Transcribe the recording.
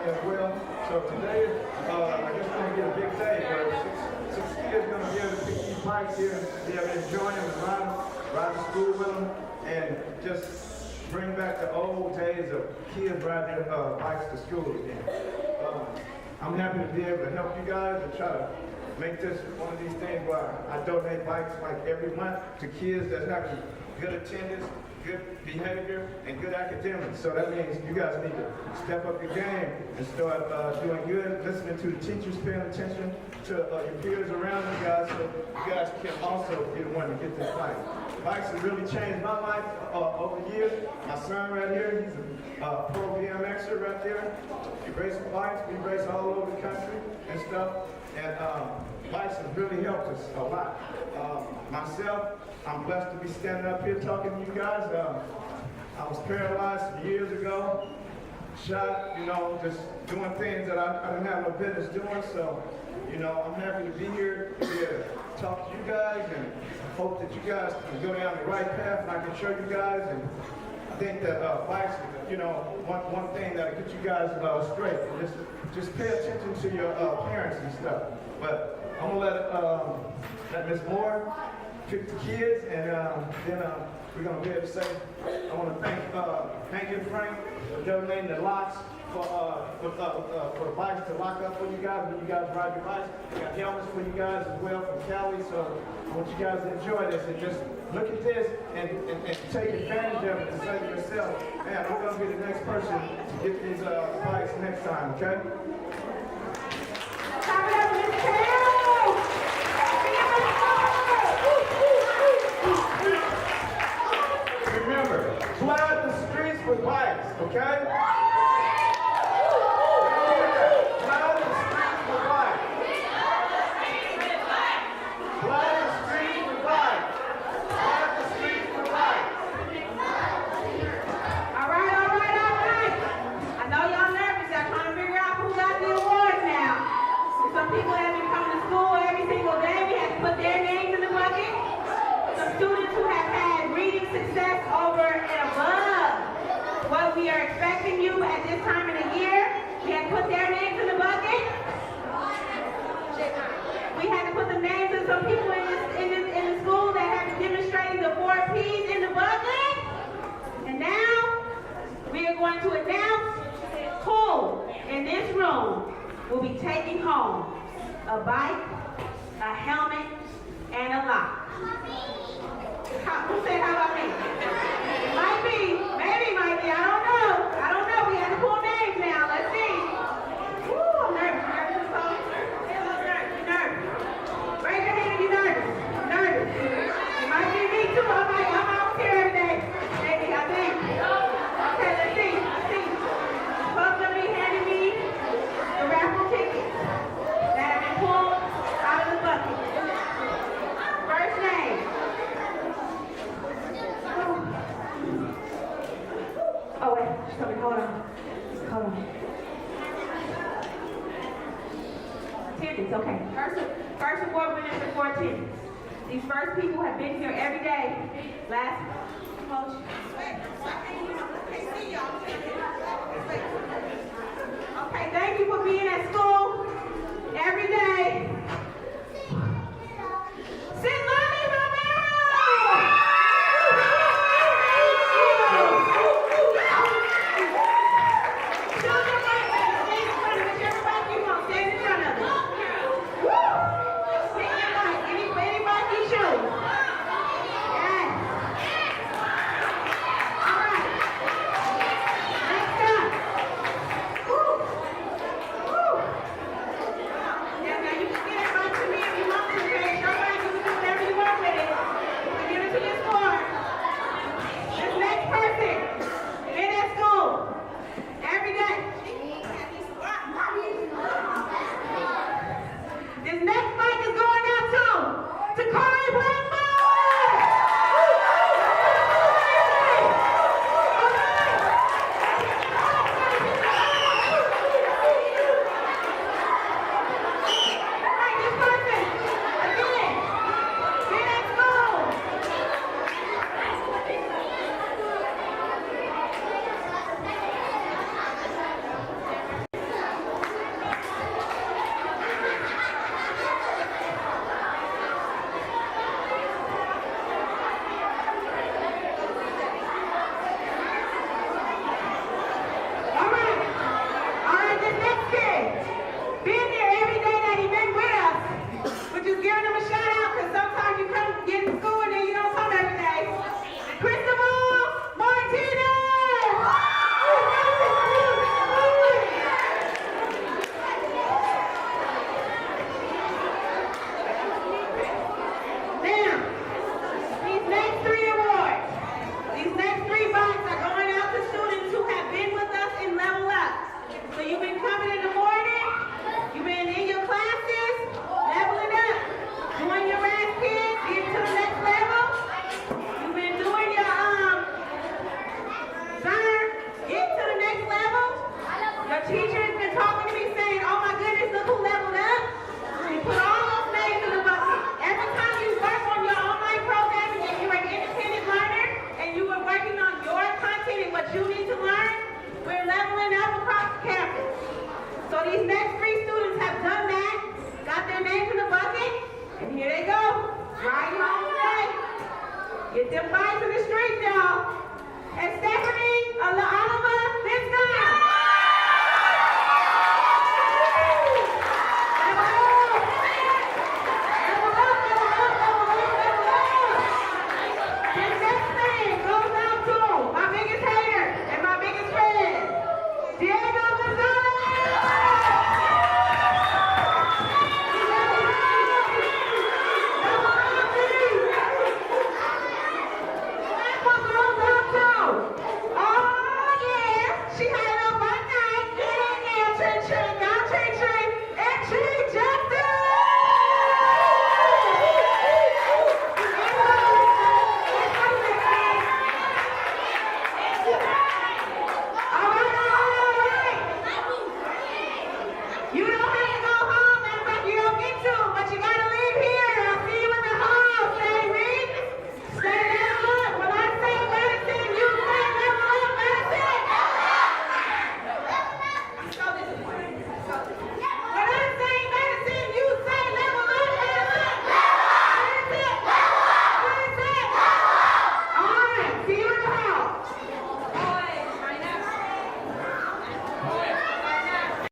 as well. So today, I guess we're going to get a big day, where six kids are going to be able to pick these bikes here and be able to enjoy them and ride to school with them, and just bring back the old days of kids riding their bikes to school again. I'm happy to be able to help you guys and try to make this one of these things where I donate bikes like every month to kids that have good attendance, good behavior, and good academics. So that means you guys need to step up your game and start doing good, listening to the teachers, paying attention to your peers around you guys, so you guys can also be the one to get this bike. Bikes have really changed my life over the years. My son right here, he's a pro BMXer right there. He races bikes, we race all over the country and stuff. And bikes have really helped us a lot. Myself, I'm blessed to be standing up here talking to you guys. I was paralyzed years ago, shot, just doing things that I didn't have no business doing. So, I'm happy to be here to talk to you guys, and hope that you guys can go down the right path and I can show you guys. And I think that bikes, one thing that'll get you guys straight. Just pay attention to your parents and stuff. But I'm gonna let Ms. Moore pick the kids, and then we're gonna be able to say, I want to thank you, Frank, for donating the locks for the bikes to lock up for you guys when you guys ride your bikes. We got helmets for you guys as well from Cali, so I want you guys to enjoy this and just look at this and take advantage of it and say to yourself, man, I'm gonna be the next person to get these bikes next time, okay? Remember, flood the streets with bikes, okay? Flood the streets with bikes. Flood the streets with bikes. Flood the streets with bikes. All right. I know y'all nervous. Y'all trying to figure out who got the awards now. Some people have been coming to school every single day. We had to put their names in the bucket. Some students who have had reading success over and above what we are expecting you at this time of the year. We had to put their names in the bucket. We had to put the names of some people in the school that have been demonstrating the 4 P's in the bucket. And now we are going to announce who in this room will be taking home a bike, a helmet, and a lock. Who said how about me? It might be, maybe it might be, I don't know. We have to pull names now, let's see. Woo, I'm nervous. You're nervous. Raise your hand if you're nervous. It might be me too, I'm out here every day. Maybe, I think. Okay, let's see. Folks gonna be handing me the raffle tickets that have been pulled out of the bucket. First name. Oh wait, sorry, hold on. Attendance, okay. First award winners are for attendance. These first people have been here every day. Last coach. Okay, thank you for being at school every day. Silani Romero! teacher has been talking to me saying, oh my goodness, look who leveled up. You put all those names in the bucket. Every time you work on your online programming and you're an independent learner and you are working on your content and what you need to learn, we're leveling up across the campus. So these next 3 students have done that, got their names in the bucket, and here they go, riding home today. Get them bikes in the streets, y'all. And Stephanie,